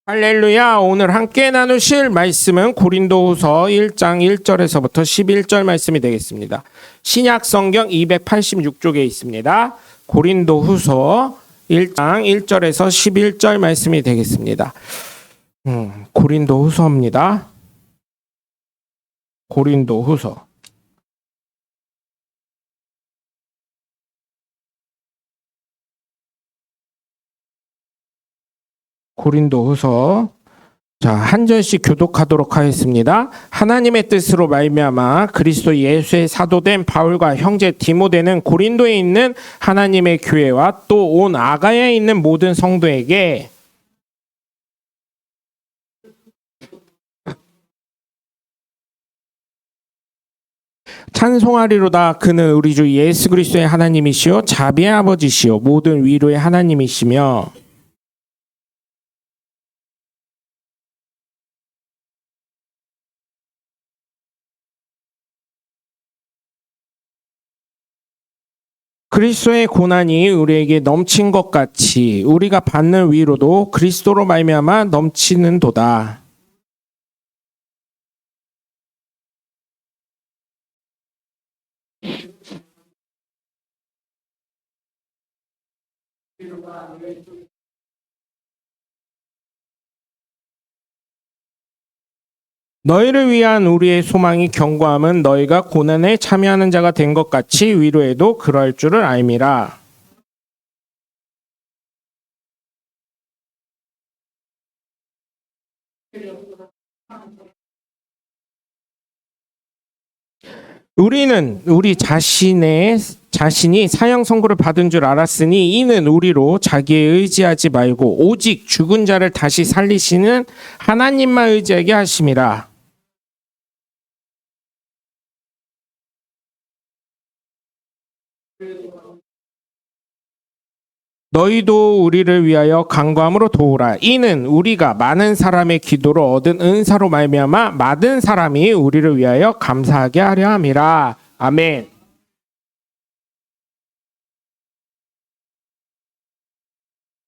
할렐루야. 오늘 함께 나누실 말씀은 고린도후서 1장 1절에서부터 11절 말씀이 되겠습니다. 신약 성경 286쪽에 있습니다. 고린도후서 1장 1절에서 11절 말씀이 되겠습니다. 고린도후서입니다. 고린도후서. 고린도후서. 자, 한 절씩 교독하도록 하겠습니다. 하나님의 뜻으로 말미암아 그리스도 예수의 사도된 바울과 형제 디모데는 고린도에 있는 하나님의 교회와 또 온 아가야에 있는 모든 성도에게 찬송하리로다. 그는 우리 주 예수 그리스도의 하나님이시요 자비의 아버지시요 모든 위로의 하나님이시며 그리스도의 고난이 우리에게 넘친 것 같이 우리가 받는 위로도 그리스도로 말미암아 넘치는도다. 너희를 위한 우리의 소망이 견고함은 너희가 고난에 참여하는 자가 된 것 같이 위로에도 그럴 줄을 알미라. 우리는 우리 자신이 사형 선고를 받은 줄 알았으니 이는 우리로 자기에 의지하지 말고 오직 죽은 자를 다시 살리시는 하나님만 의지하게 하심이라. 너희도 우리를 위하여 간구함으로 도우라. 이는 우리가 많은 사람의 기도로 얻은 은사로 말미암아 많은 사람이 우리를 위하여 감사하게 하려 함이라. 아멘.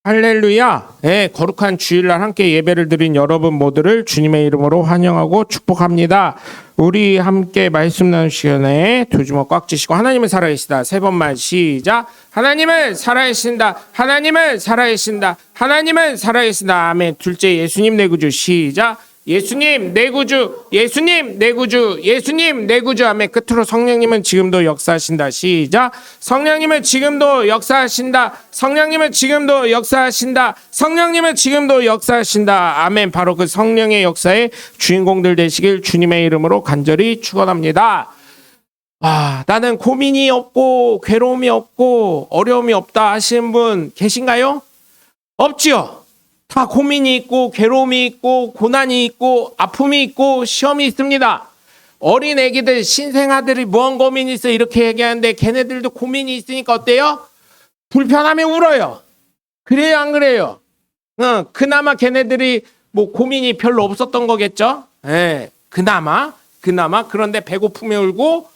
할렐루야. 네, 거룩한 주일날 함께 예배를 드린 여러분 모두를 주님의 이름으로 환영하고 축복합니다. 우리 함께 말씀 나눌 시간에 두 주먹 꽉 쥐시고 하나님은 살아계시다. 세 번만 시작. 하나님은 살아계신다. 하나님은 살아계신다. 하나님은 살아계신다. 아멘. 둘째 예수님 내 구주 시작. 예수님 내 구주, 예수님 내 구주, 예수님 내 구주. 아멘. 끝으로 성령님은 지금도 역사하신다. 시작. 성령님은 지금도 역사하신다. 성령님은 지금도 역사하신다. 성령님은 지금도 역사하신다. 아멘. 바로 그 성령의 역사의 주인공들 되시길 주님의 이름으로 간절히 축원합니다. 나는 고민이 없고 괴로움이 없고 어려움이 없다 하시는 분 계신가요? 없지요. 다 고민이 있고 괴로움이 있고 고난이 있고 아픔이 있고 시험이 있습니다. 어린 애기들 신생아들이 뭔 고민이 있어 이렇게 얘기하는데 걔네들도 고민이 있으니까 어때요? 불편하면 울어요. 그래요 안 그래요? 그나마 걔네들이 뭐 고민이 별로 없었던 거겠죠? 예, 그나마. 그런데 배고프면 울고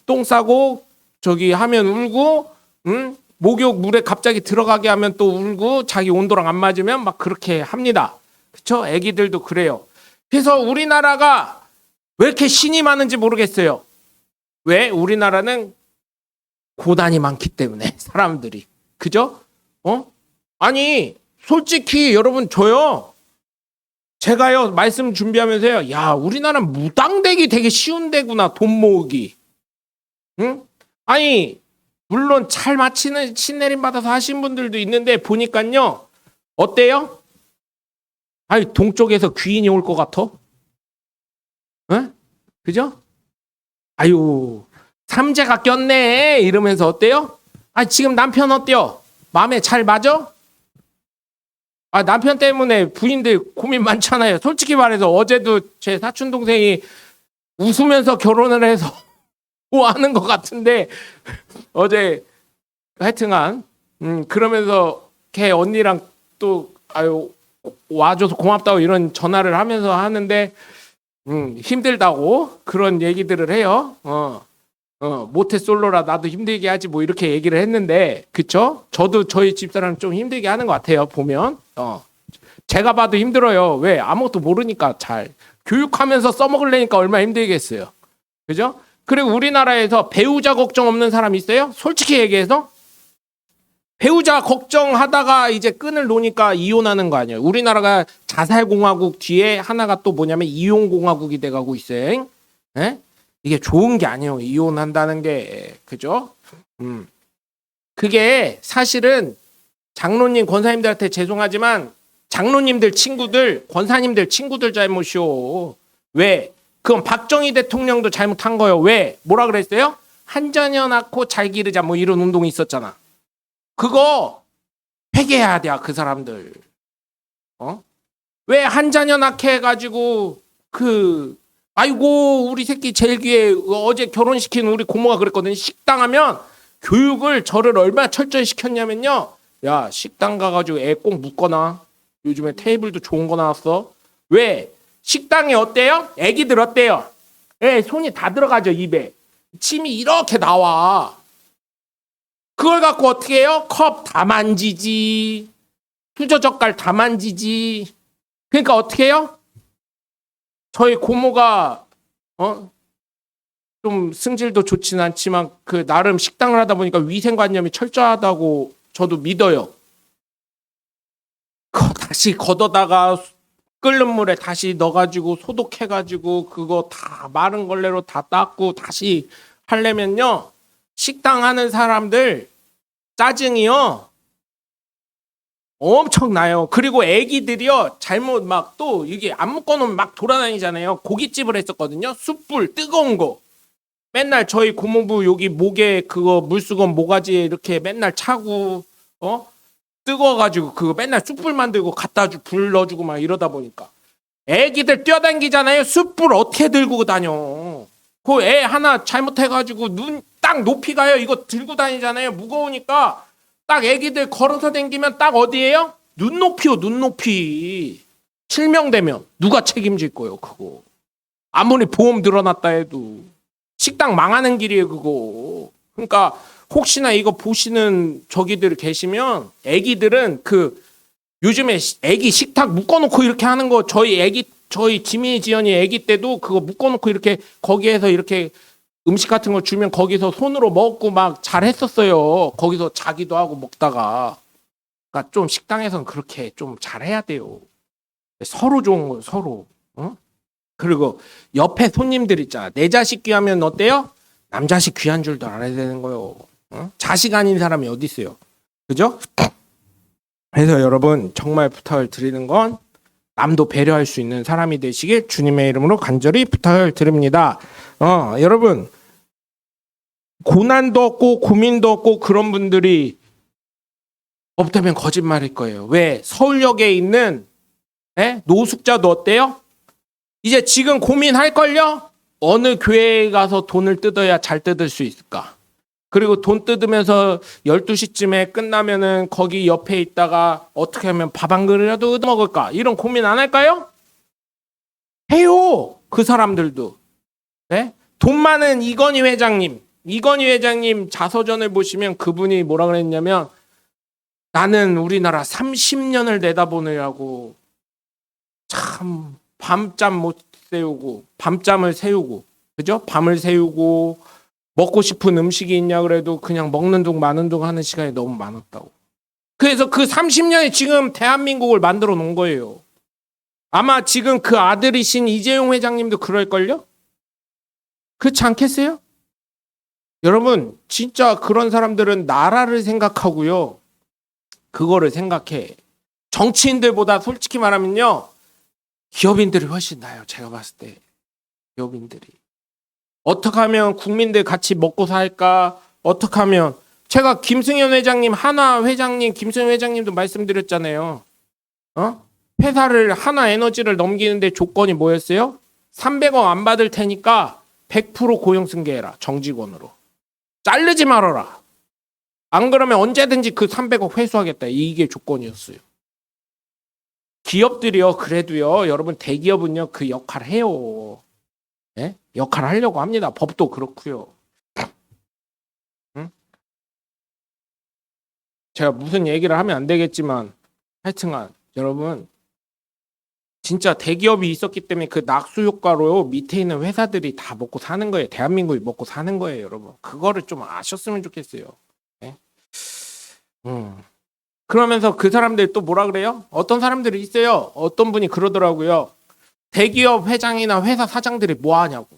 똥 싸고 저기 하면 울고 목욕 물에 갑자기 들어가게 하면 또 울고 자기 온도랑 안 맞으면 막 그렇게 합니다. 그렇죠? 애기들도 그래요. 그래서 우리나라가 왜 이렇게 신이 많은지 모르겠어요. 왜? 우리나라는 고난이 많기 때문에 사람들이. 그죠? 아니 솔직히 여러분 제가요 말씀 준비하면서요. 야, 우리나라는 무당되기 되게 쉬운 데구나. 돈 모으기. 응? 아니 물론 잘 마치는 신내림 받아서 하신 분들도 있는데 보니까요. 어때요? 아니 동쪽에서 귀인이 올 것 같아? 응? 그죠? 아유 삼재가 꼈네 이러면서 어때요? 지금 남편 어때요? 마음에 잘 맞아? 남편 때문에 부인들 고민 많잖아요. 솔직히 말해서 어제도 제 사촌 동생이 웃으면서 결혼을 해서 뭐 하는 것 같은데 어제 하여튼간 그러면서 걔 언니랑 또 와줘서 고맙다고 이런 전화를 하면서 하는데 힘들다고 그런 얘기들을 해요. 모태솔로라 나도 힘들게 하지 뭐 이렇게 얘기를 했는데 그쵸? 저도 저희 집사람 좀 힘들게 하는 것 같아요. 보면 제가 봐도 힘들어요. 왜? 아무것도 모르니까 잘. 교육하면서 써먹으려니까 얼마나 힘들겠어요. 그죠? 그리고 우리나라에서 배우자 걱정 없는 사람 있어요? 솔직히 얘기해서 배우자 걱정하다가 이제 끈을 놓으니까 이혼하는 거 아니에요. 우리나라가 자살공화국 뒤에 하나가 또 뭐냐면 이혼공화국이 돼가고 있어요. 에? 이게 좋은 게 아니에요. 이혼한다는 게. 그죠? 그게 사실은 장로님 권사님들한테 죄송하지만 장로님들 친구들 권사님들 친구들 잘못이요. 왜? 그건 박정희 대통령도 잘못한 거예요. 왜? 뭐라 그랬어요? 한 자녀 낳고 잘 기르자 뭐 이런 운동이 있었잖아. 그거 회개해야 돼, 그 사람들. 왜 한 자녀 낳게 해가지고 아이고 우리 새끼 제일 귀해. 어제 결혼시킨 우리 고모가 그랬거든. 식당 하면 교육을 저를 얼마나 철저히 시켰냐면요. 야, 식당 가가지고 애 꼭 묶거나. 요즘에 테이블도 좋은 거 나왔어. 왜? 식당이 어때요? 애기들 어때요? 애 손이 다 들어가죠, 입에. 침이 이렇게 나와. 그걸 갖고 어떻게 해요? 컵 다 만지지. 수저젓갈 다 만지지. 그러니까 어떻게 해요? 저희 고모가 좀 승질도 좋진 않지만 나름 식당을 하다 보니까 위생관념이 철저하다고 저도 믿어요. 그거 다시 걷어다가 끓는 물에 다시 넣어가지고 소독해가지고 그거 다 마른 걸레로 다 닦고 다시 하려면요. 식당 하는 사람들 짜증이요. 엄청나요. 그리고 애기들이요. 잘못 막 또 이게 안 묶어놓으면 막 돌아다니잖아요. 고깃집을 했었거든요. 숯불 뜨거운 거. 맨날 저희 고모부 여기 목에 그거 물수건 모가지에 이렇게 맨날 차고 뜨거워가지고 그거 맨날 숯불 만들고 갖다 불 넣어주고 막 이러다 보니까 애기들 뛰어다니잖아요. 숯불 어떻게 들고 다녀. 그 애 하나 잘못해가지고 눈 딱 높이 가요. 이거 들고 다니잖아요. 무거우니까 딱 애기들 걸어서 다니면 딱 어디예요? 눈높이요, 눈높이. 실명되면 누가 책임질 거예요, 그거. 아무리 보험 들어놨다 해도 식당 망하는 길이에요, 그거. 그러니까 혹시나 이거 보시는 저기들 계시면 애기들은 요즘에 애기 식탁 묶어놓고 이렇게 하는 거 저희 지민이 지연이 애기 때도 그거 묶어놓고 이렇게 거기에서 이렇게 음식 같은 거 주면 거기서 손으로 먹고 막 잘했었어요. 거기서 자기도 하고 먹다가. 그러니까 좀 식당에서는 그렇게 좀 잘해야 돼요. 서로 좋은 거 서로. 그리고 옆에 손님들 있잖아. 내 자식 귀하면 어때요? 남 자식 귀한 줄도 알아야 되는 거예요. 자식 아닌 사람이 어디 있어요? 그죠? 그래서 여러분 정말 부탁을 드리는 건 남도 배려할 수 있는 사람이 되시길 주님의 이름으로 간절히 부탁을 드립니다. 여러분 고난도 없고 고민도 없고 그런 분들이 없다면 거짓말일 거예요. 왜? 서울역에 있는 노숙자도 어때요? 이제 지금 고민할걸요? 어느 교회에 가서 돈을 뜯어야 잘 뜯을 수 있을까? 그리고 돈 뜯으면서 12시쯤에 끝나면은 거기 옆에 있다가 어떻게 하면 밥 한 그릇이라도 얻어먹을까? 이런 고민 안 할까요? 해요. 그 사람들도. 네? 돈 많은 이건희 회장님 자서전을 보시면 그분이 뭐라 그랬냐면 나는 우리나라 30년을 내다보느라고 참 밤잠을 새우고 그죠? 밤을 새우고 먹고 싶은 음식이 있냐 그래도 그냥 먹는 둥 마는 둥 하는 시간이 너무 많았다고. 그래서 그 30년에 지금 대한민국을 만들어 놓은 거예요. 아마 지금 그 아들이신 이재용 회장님도 그럴걸요? 그렇지 않겠어요? 여러분 진짜 그런 사람들은 나라를 생각하고요. 그거를 생각해. 정치인들보다 솔직히 말하면요. 기업인들이 훨씬 나아요. 제가 봤을 때. 기업인들이. 어떻게 하면 국민들 같이 먹고 살까? 어떻게 하면 제가 김승현 회장님, 하나 회장님, 김승현 회장님도 말씀드렸잖아요. 회사를 하나에너지를 넘기는데 조건이 뭐였어요? 300억 안 받을 테니까 100% 고용 승계해라. 정직원으로. 자르지 말아라. 안 그러면 언제든지 그 300억 회수하겠다. 이게 조건이었어요. 기업들이요. 그래도요. 여러분 대기업은요. 그 역할 해요. 네? 역할을 하려고 합니다. 법도 그렇고요. 응? 제가 무슨 얘기를 하면 안 되겠지만 하여튼간 여러분 진짜 대기업이 있었기 때문에 그 낙수 효과로 밑에 있는 회사들이 다 먹고 사는 거예요. 대한민국이 먹고 사는 거예요, 여러분. 그거를 좀 아셨으면 좋겠어요. 네? 그러면서 그 사람들 또 뭐라 그래요? 어떤 사람들이 있어요. 어떤 분이 그러더라고요. 대기업 회장이나 회사 사장들이 뭐 하냐고.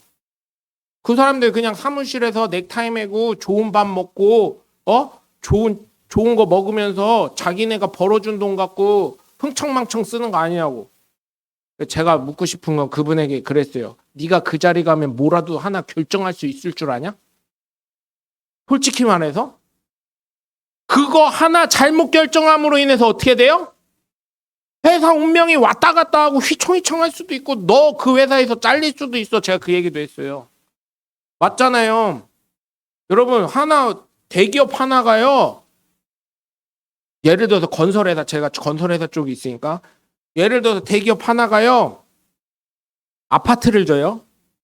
그 사람들 그냥 사무실에서 넥타이 매고 좋은 밥 먹고 좋은 거 먹으면서 자기네가 벌어준 돈 갖고 흥청망청 쓰는 거 아니냐고. 제가 묻고 싶은 건 그분에게 그랬어요. 네가 그 자리 가면 뭐라도 하나 결정할 수 있을 줄 아냐? 솔직히 말해서 그거 하나 잘못 결정함으로 인해서 어떻게 돼요? 회사 운명이 왔다 갔다 하고 휘청휘청할 수도 있고 너 그 회사에서 잘릴 수도 있어. 제가 그 얘기도 했어요. 맞잖아요. 여러분 대기업 하나가요. 예를 들어서 건설회사, 제가 건설회사 쪽에 있으니까 예를 들어서 대기업 하나가요. 아파트를 줘요.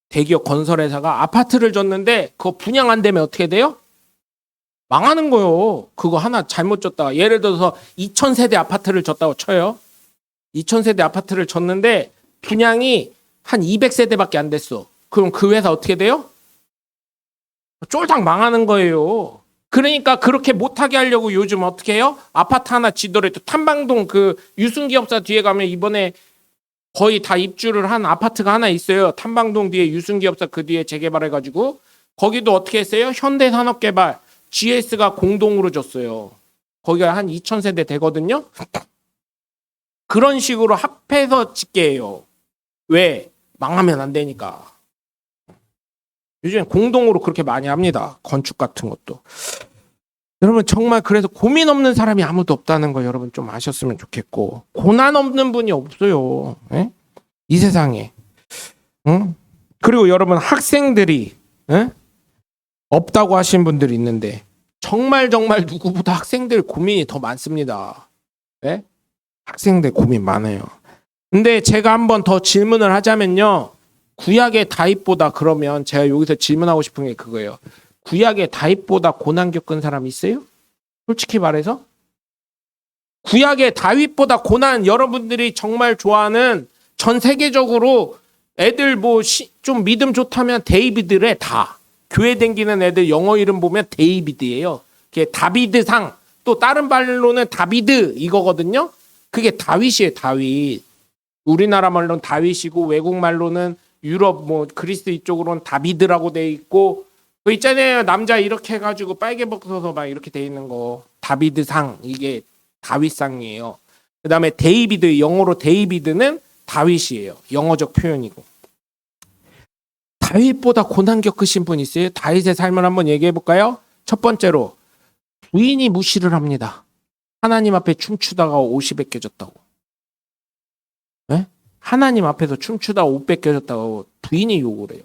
대기업 건설회사가 아파트를 줬는데 그거 분양 안 되면 어떻게 돼요? 망하는 거요. 그거 하나 잘못 줬다가 예를 들어서 2000세대 아파트를 줬다고 쳐요. 2000세대 아파트를 줬는데 분양이 한 200세대밖에 안 됐어. 그럼 그 회사 어떻게 돼요? 쫄딱 망하는 거예요. 그러니까 그렇게 못하게 하려고 요즘 어떻게 해요? 아파트 하나 지더라도 탐방동 그 유승기업사 뒤에 가면 이번에 거의 다 입주를 한 아파트가 하나 있어요. 탐방동 뒤에 유승기업사 그 뒤에 재개발해가지고 거기도 어떻게 했어요? 현대산업개발 GS가 공동으로 줬어요. 거기가 한 2000세대 되거든요. 그런 식으로 합해서 짓게 해요. 왜? 망하면 안 되니까. 요즘 공동으로 그렇게 많이 합니다. 건축 같은 것도. 여러분 정말 그래서 고민 없는 사람이 아무도 없다는 거 여러분 좀 아셨으면 좋겠고 고난 없는 분이 없어요. 에? 이 세상에. 응? 그리고 여러분 학생들이 없다고 하신 분들이 있는데 정말 누구보다 학생들 고민이 더 많습니다. 네? 학생들 고민 많아요. 근데 제가 한번 더 질문을 하자면요. 구약의 다윗보다 그러면 제가 여기서 질문하고 싶은 게 그거예요. 구약의 다윗보다 고난 겪은 사람 있어요? 솔직히 말해서? 구약의 다윗보다 고난 여러분들이 정말 좋아하는 전 세계적으로 애들 좀 믿음 좋다면 데이비드래 다. 교회 댕기는 애들 영어 이름 보면 데이비드예요. 그게 다비드상 또 다른 말로는 다비드 이거거든요. 그게 다윗이에요. 다윗. 우리나라 말로는 다윗이고 외국 말로는 유럽 그리스 이쪽으로는 다비드라고 돼 있고 그 있잖아요. 남자 이렇게 해가지고 빨개 벗어서 막 이렇게 돼 있는 거 다비드상 이게 다윗상이에요. 그 다음에 데이비드 영어로 데이비드는 다윗이에요. 영어적 표현이고. 다윗보다 고난 겪으신 분 있어요? 다윗의 삶을 한번 얘기해 볼까요? 첫 번째로 부인이 무시를 합니다. 하나님 앞에 춤추다가 옷이 벗겨졌다고. 네? 하나님 앞에서 춤추다가 옷 벗겨졌다고 부인이 욕을 해요.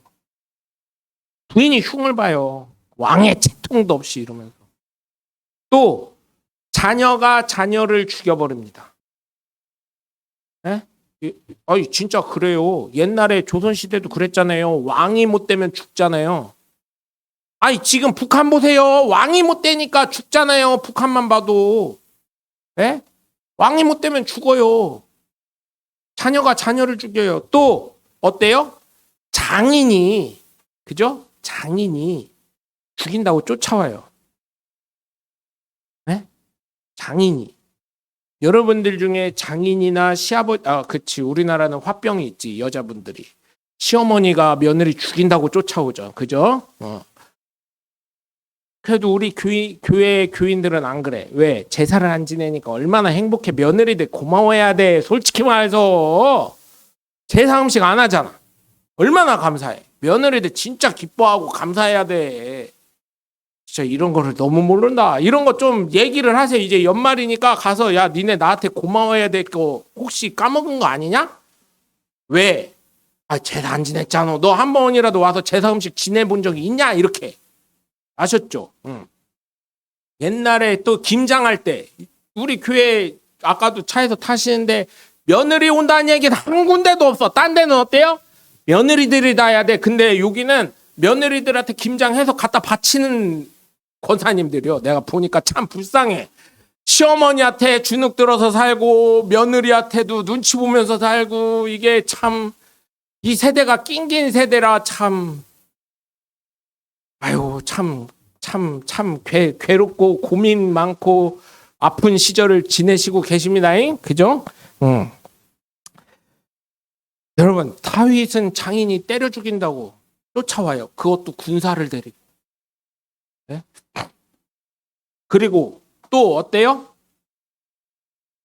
부인이 흉을 봐요. 왕의 채통도 없이 이러면서. 또 자녀가 자녀를 죽여버립니다. 네? 아니 진짜 그래요. 옛날에 조선시대도 그랬잖아요. 왕이 못 되면 죽잖아요. 아니 지금 북한 보세요. 왕이 못 되니까 죽잖아요. 북한만 봐도. 네? 왕이 못 되면 죽어요. 자녀가 자녀를 죽여요. 또 어때요? 장인이 그죠? 장인이 죽인다고 쫓아와요. 네? 장인이. 여러분들 중에 장인이나 시아버지, 그치. 우리나라는 화병이 있지, 여자분들이. 시어머니가 며느리 죽인다고 쫓아오죠. 그죠? 그래도 우리 교회 교인들은 안 그래. 왜? 제사를 안 지내니까 얼마나 행복해. 며느리들 고마워해야 돼. 솔직히 말해서. 제사 음식 안 하잖아. 얼마나 감사해. 며느리들 진짜 기뻐하고 감사해야 돼. 진짜 이런 거를 너무 모른다. 이런 거 좀 얘기를 하세요. 이제 연말이니까 가서 야 니네 나한테 고마워해야 될 거 혹시 까먹은 거 아니냐? 왜? 제사 안 지냈잖아. 너 한 번이라도 와서 제사 음식 지내본 적이 있냐? 이렇게. 아셨죠? 옛날에 또 김장할 때 우리 교회 아까도 차에서 타시는데 며느리 온다는 얘기는 한 군데도 없어. 딴 데는 어때요? 며느리들이 다 해야 돼. 근데 여기는 며느리들한테 김장해서 갖다 바치는 권사님들이요. 내가 보니까 참 불쌍해. 시어머니한테 주눅 들어서 살고 며느리한테도 눈치 보면서 살고 이게 참 이 세대가 낑긴 세대라 참 아유 참 괴롭고 고민 많고 아픈 시절을 지내시고 계십니다잉. 그죠? 여러분 다윗은 장인이 때려 죽인다고 쫓아와요. 그것도 군사를 데리고. 네? 그리고 또 어때요?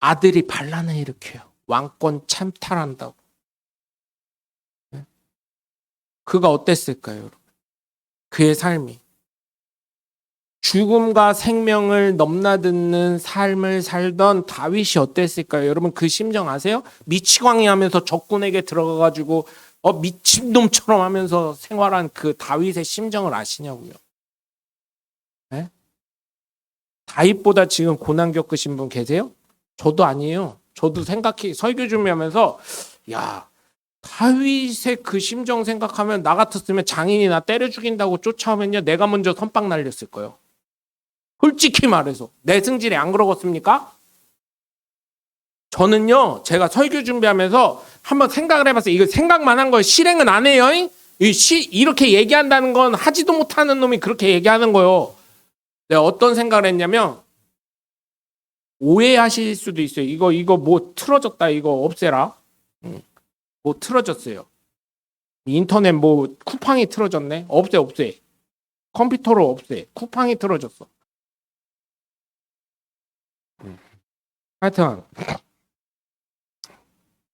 아들이 반란을 일으켜요. 왕권 침탈한다고. 네? 그가 어땠을까요, 여러분? 그의 삶이 죽음과 생명을 넘나드는 삶을 살던 다윗이 어땠을까요? 여러분 그 심정 아세요? 미치광이하면서 적군에게 들어가가지고 미친놈처럼 하면서 생활한 그 다윗의 심정을 아시냐고요? 네? 다윗보다 지금 고난 겪으신 분 계세요? 저도 아니에요. 저도 설교 준비하면서 야 다윗의 그 심정 생각하면 나 같았으면 장인이 나 때려 죽인다고 쫓아오면요 내가 먼저 선빵 날렸을 거예요. 솔직히 말해서 내 승질이 안 그러겠습니까? 저는요 제가 설교 준비하면서 한번 생각을 해봤어요. 이거 생각만 한 거예요. 실행은 안 해요. 이렇게 얘기한다는 건 하지도 못하는 놈이 그렇게 얘기하는 거예요. 내가 어떤 생각을 했냐면 오해하실 수도 있어요. 이거 뭐 틀어졌다 이거 없애라. 뭐 틀어졌어요. 인터넷 뭐 쿠팡이 틀어졌네. 없애. 컴퓨터로 없애. 쿠팡이 틀어졌어. 하여튼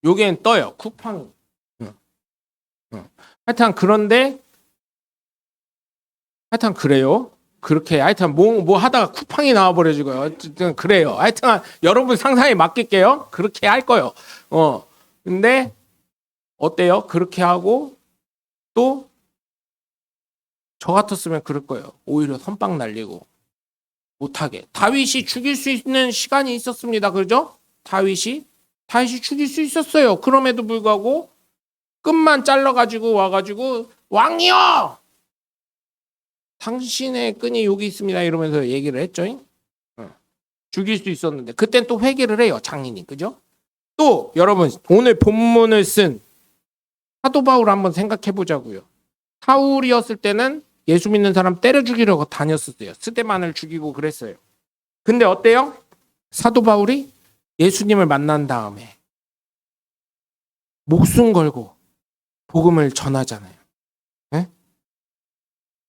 요게는 떠요. 쿠팡. 하여튼 그런데 하여튼 그래요. 그렇게 하여튼 뭐 하다가 쿠팡이 나와버려지고요. 어쨌든 그래요. 하여튼 여러분 상상에 맡길게요. 그렇게 할 거예요. 근데 어때요? 그렇게 하고 또 저 같았으면 그럴 거예요. 오히려 선빵 날리고 못하게. 다윗이 죽일 수 있는 시간이 있었습니다. 그죠? 다윗이 죽일 수 있었어요. 그럼에도 불구하고 끝만 잘라가지고 와가지고 왕이여! 당신의 끈이 여기 있습니다. 이러면서 얘기를 했죠. 죽일 수 있었는데 그땐 또 회개를 해요. 장인이. 그죠? 또 여러분 오늘 본문을 쓴 사도 바울 한번 생각해 보자고요. 사울이었을 때는 예수 믿는 사람 때려 죽이려고 다녔었어요. 스데반을 죽이고 그랬어요. 근데 어때요? 사도 바울이 예수님을 만난 다음에 목숨 걸고 복음을 전하잖아요. 네?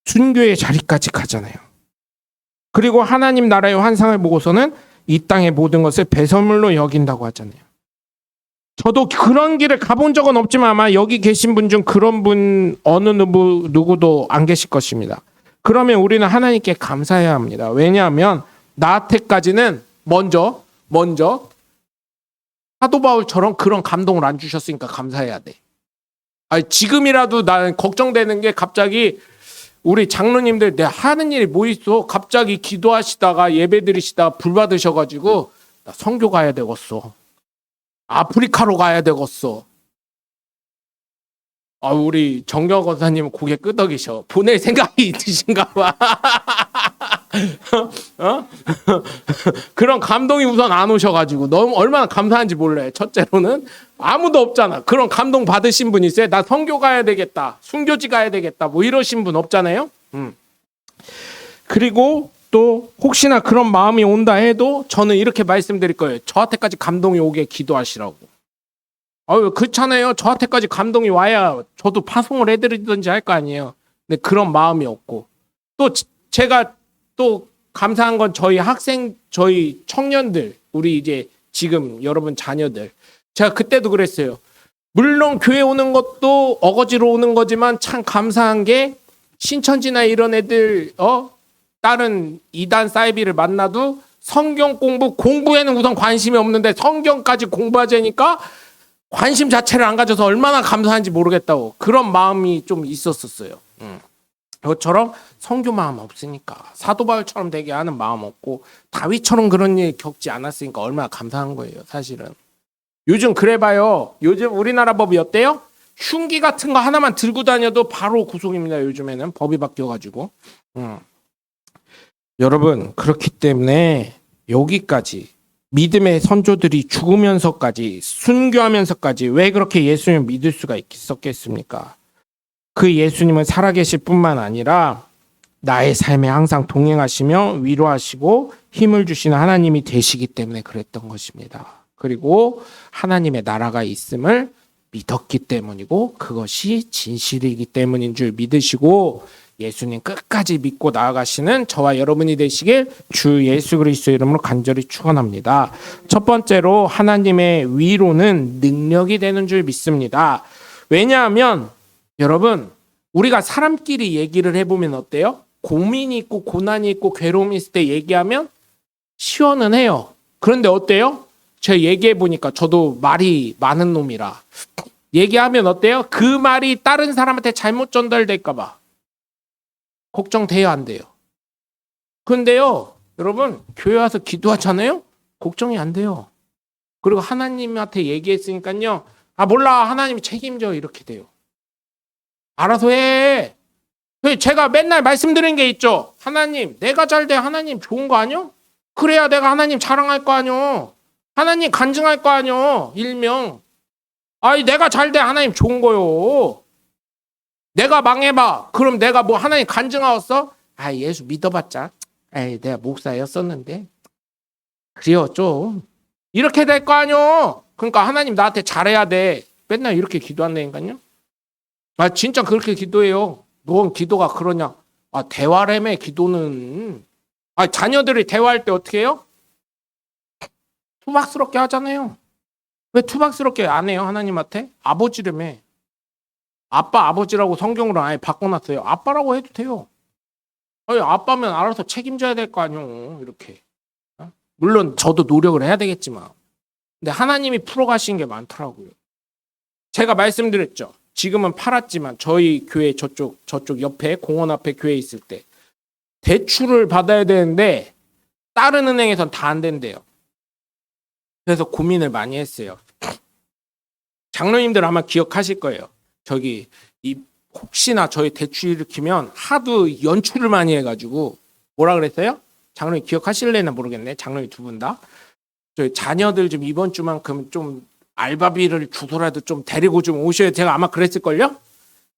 순교의 자리까지 가잖아요. 그리고 하나님 나라의 환상을 보고서는 이 땅의 모든 것을 배설물로 여긴다고 하잖아요. 저도 그런 길을 가본 적은 없지만 아마 여기 계신 분 중 그런 분 어느 누구도 안 계실 것입니다. 그러면 우리는 하나님께 감사해야 합니다. 왜냐하면 나한테까지는 먼저 사도 바울처럼 그런 감동을 안 주셨으니까 감사해야 돼. 아니, 지금이라도 나는 걱정되는 게 갑자기 우리 장로님들 내가 하는 일이 뭐 있어? 갑자기 기도하시다가 예배드리시다가 불 받으셔가지고 나 선교 가야 되겠어. 아프리카로 가야 되겠어. 우리 정경 권사님 고개 끄덕이셔. 보낼 생각이 있으신가 봐. 그런 감동이 우선 안 오셔가지고 너무 얼마나 감사한지 몰래. 첫째로는 아무도 없잖아. 그런 감동 받으신 분 있어요? 나 선교 가야 되겠다. 순교지 가야 되겠다. 뭐 이러신 분 없잖아요. 그리고 또 혹시나 그런 마음이 온다 해도 저는 이렇게 말씀드릴 거예요. 저한테까지 감동이 오게 기도하시라고. 그렇잖아요. 저한테까지 감동이 와야 저도 파송을 해드리든지 할 거 아니에요. 근데 그런 마음이 없고 또 제가 또 감사한 건 저희 청년들, 우리 이제 지금 여러분 자녀들. 제가 그때도 그랬어요. 물론 교회 오는 것도 어거지로 오는 거지만 참 감사한 게 신천지나 이런 애들 다른 이단 사이비를 만나도 성경 공부에는 우선 관심이 없는데 성경까지 공부하자니까 관심 자체를 안 가져서 얼마나 감사한지 모르겠다고 그런 마음이 좀 있었어요. 그것처럼 선교 마음 없으니까 사도 바울처럼 되게 하는 마음 없고 다윗처럼 그런 일 겪지 않았으니까 얼마나 감사한 거예요. 사실은 요즘 그래봐요. 요즘 우리나라 법이 어때요? 흉기 같은 거 하나만 들고 다녀도 바로 구속입니다. 요즘에는 법이 바뀌어가지고 여러분 그렇기 때문에 여기까지 믿음의 선조들이 죽으면서까지 순교하면서까지 왜 그렇게 예수님을 믿을 수가 있었겠습니까? 그 예수님은 살아계실 뿐만 아니라 나의 삶에 항상 동행하시며 위로하시고 힘을 주시는 하나님이 되시기 때문에 그랬던 것입니다. 그리고 하나님의 나라가 있음을 믿었기 때문이고 그것이 진실이기 때문인 줄 믿으시고 예수님 끝까지 믿고 나아가시는 저와 여러분이 되시길 주 예수 그리스도 이름으로 간절히 축원합니다. 첫 번째로 하나님의 위로는 능력이 되는 줄 믿습니다. 왜냐하면 여러분 우리가 사람끼리 얘기를 해보면 어때요? 고민이 있고 고난이 있고 괴로움이 있을 때 얘기하면 시원은 해요. 그런데 어때요? 제가 얘기해 보니까 저도 말이 많은 놈이라 얘기하면 어때요? 그 말이 다른 사람한테 잘못 전달될까 봐 걱정돼요, 안 돼요? 근데요, 여러분, 교회 와서 기도하잖아요? 걱정이 안 돼요. 그리고 하나님한테 얘기했으니까요, 아, 몰라, 하나님이 책임져, 이렇게 돼요. 알아서 해. 제가 맨날 말씀드린 게 있죠. 하나님, 내가 잘 돼, 하나님 좋은 거 아니요? 그래야 내가 하나님 자랑할 거 아니요? 하나님 간증할 거 아니요? 일명. 아니, 내가 잘 돼, 하나님 좋은 거요. 내가 망해봐. 그럼 내가 뭐 하나님 간증하였어? 아, 예수 믿어봤자. 에이, 내가 목사였었는데. 그래요, 좀. 이렇게 될 거 아니요? 그러니까 하나님 나한테 잘해야 돼. 맨날 이렇게 기도한다니까요. 아, 진짜 그렇게 기도해요. 뭔 기도가 그러냐. 아, 대화라며, 기도는. 아, 자녀들이 대화할 때 어떻게 해요? 투박스럽게 하잖아요. 왜 투박스럽게 안 해요, 하나님한테? 아버지라며. 아빠, 아버지라고 성경으로 아예 바꿔놨어요. 아빠라고 해도 돼요. 아니, 아빠면 알아서 책임져야 될 거 아니요. 이렇게. 물론 저도 노력을 해야 되겠지만. 근데 하나님이 풀어가신 게 많더라고요. 제가 말씀드렸죠. 지금은 팔았지만 저희 교회 저쪽 옆에 공원 앞에 교회 있을 때 대출을 받아야 되는데 다른 은행에선 다 안 된대요. 그래서 고민을 많이 했어요. 장로님들 아마 기억하실 거예요. 저기 혹시나 저희 대출 일으키면 하도 연출을 많이 해가지고 뭐라 그랬어요? 장로님 기억하실래나 모르겠네. 장로님 두 분 다. 저희 자녀들 좀 이번 주만큼 좀 알바비를 주소라도 좀 데리고 좀 오셔야 제가 아마 그랬을걸요?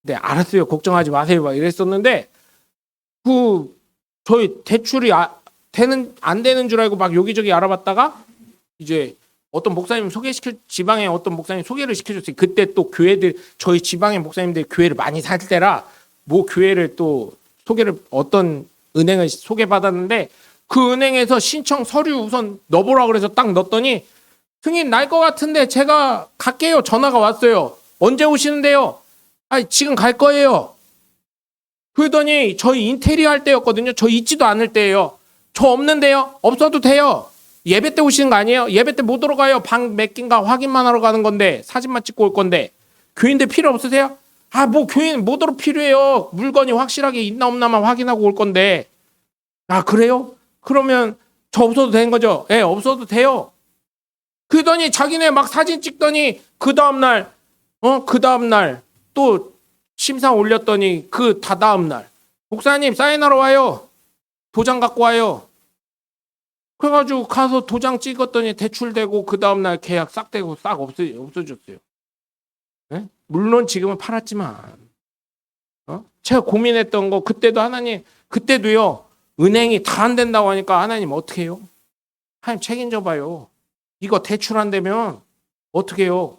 네, 알았어요. 걱정하지 마세요. 막 이랬었는데 저희 대출이 안 되는 줄 알고 막 여기저기 알아봤다가 이제 어떤 목사님 지방에 어떤 목사님 소개를 시켜줬어요. 그때 또 교회들, 저희 지방의 목사님들 교회를 많이 살 때라, 뭐 교회를 또 어떤 은행을 소개받았는데, 그 은행에서 신청 서류 우선 넣어보라 그래서 딱 넣었더니, 승인 날 것 같은데 제가 갈게요. 전화가 왔어요. 언제 오시는데요? 아, 지금 갈 거예요. 그러더니 저희 인테리어 할 때였거든요. 저 있지도 않을 때예요. 저 없는데요? 없어도 돼요. 예배 때 오시는 거 아니에요? 예배 때 못 들어가요. 방 몇 개인가 확인만 하러 가는 건데, 사진만 찍고 올 건데. 교인들 필요 없으세요? 아, 뭐 교인 뭐더러 필요해요. 물건이 확실하게 있나 없나만 확인하고 올 건데. 아, 그래요? 그러면 저 없어도 되는 거죠? 예, 없어도 돼요. 그러더니 자기네 막 사진 찍더니 그 다음날 또 심사 올렸더니 그 다다음날 목사님 사인하러 와요. 도장 갖고 와요. 그래가지고 가서 도장 찍었더니 대출되고 그 다음날 계약 싹 되고 싹 없어졌어요. 네? 물론 지금은 팔았지만 제가 고민했던 거 그때도 그때도요. 은행이 다 안 된다고 하니까 하나님 어떻게 해요? 하나님 책임져 봐요. 이거 대출 안 되면 어떻게 해요?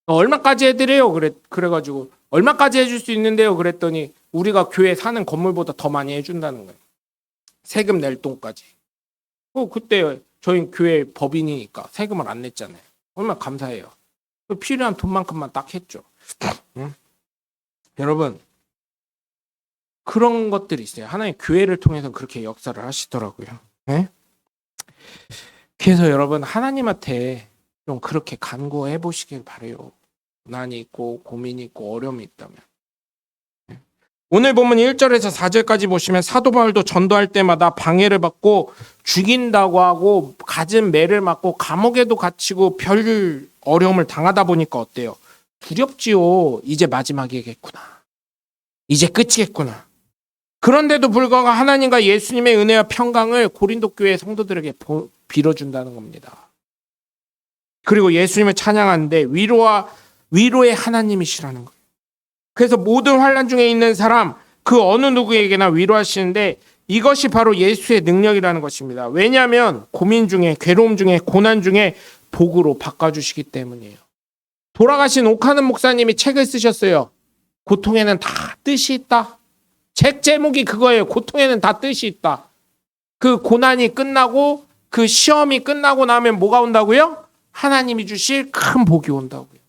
얼마까지 해드려요? 그래가지고 얼마까지 해줄 수 있는데요? 그랬더니 우리가 교회 사는 건물보다 더 많이 해준다는 거예요. 세금 낼 돈까지. 그때 저희 교회 법인이니까 세금을 안 냈잖아요. 얼마나 감사해요. 필요한 돈만큼만 딱 했죠. 응? 여러분 그런 것들이 있어요. 하나님 교회를 통해서 그렇게 역사를 하시더라고요. 네? 그래서 여러분 하나님한테 좀 그렇게 간구해 보시길 바래요. 고난이 있고 고민이 있고 어려움이 있다면. 오늘 본문 1절에서 4절까지 보시면 사도 바울도 전도할 때마다 방해를 받고 죽인다고 하고 갖은 매를 맞고 감옥에도 갇히고 별 어려움을 당하다 보니까 어때요? 두렵지요. 이제 마지막이겠구나. 이제 끝이겠구나. 그런데도 불구하고 하나님과 예수님의 은혜와 평강을 고린도 교회 성도들에게 빌어준다는 겁니다. 그리고 예수님을 찬양하는데 위로의 하나님이시라는 거예요. 그래서 모든 환난 중에 있는 사람 그 어느 누구에게나 위로하시는데 이것이 바로 예수의 능력이라는 것입니다. 왜냐하면 고민 중에 괴로움 중에 고난 중에 복으로 바꿔주시기 때문이에요. 돌아가신 오카는 목사님이 책을 쓰셨어요. 고통에는 다 뜻이 있다. 책 제목이 그거예요. 고통에는 다 뜻이 있다. 그 고난이 끝나고 그 시험이 끝나고 나면 뭐가 온다고요? 하나님이 주실 큰 복이 온다고요.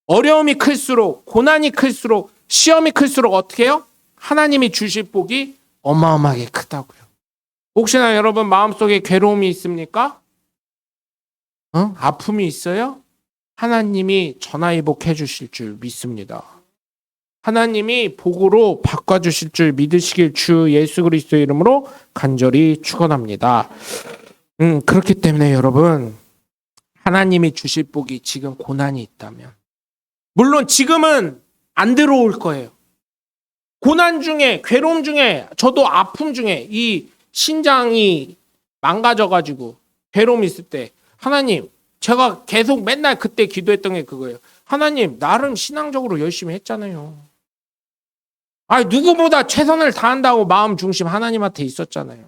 어려움이 클수록 고난이 클수록 시험이 클수록 어떻게 해요? 하나님이 주실 복이 어마어마하게 크다고요. 혹시나 여러분 마음속에 괴로움이 있습니까? 아픔이 있어요? 하나님이 전화위복해 주실 줄 믿습니다. 하나님이 복으로 바꿔주실 줄 믿으시길 주 예수 그리스도의 이름으로 간절히 축원합니다. 그렇기 때문에 여러분 하나님이 주실 복이 지금 고난이 있다면 물론 지금은 안 들어올 거예요. 고난 중에 괴로움 중에 저도 아픔 중에 이 신장이 망가져가지고 괴로움이 있을 때 하나님 제가 계속 맨날 그때 기도했던 게 그거예요. 하나님 나름 신앙적으로 열심히 했잖아요. 누구보다 최선을 다한다고 마음 중심 하나님한테 있었잖아요.